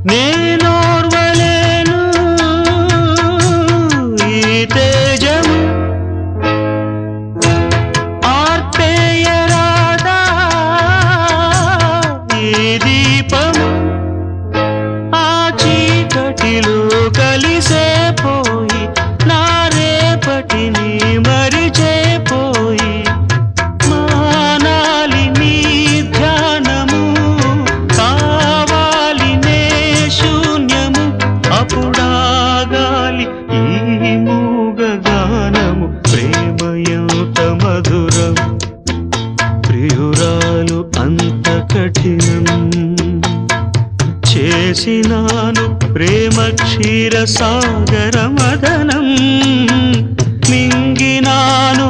నేనోర్వలేను ఈ తేజము ఆర్పేయరాదా ఈ దీపము ఆ చీకటిలో కలిసే పోయి నా రేపటిని మరిచేపోయి మానాలి నీ ధ్యానము కావాలి నే శూన్యము అప్పుడాగాలి ఈ మూగ గానము ప్రేమ ఎంత మధురం ప్రియురాలు అంత కఠినం చేసినాను ప్రేమ క్షీర సాగర మదనం మింగినాను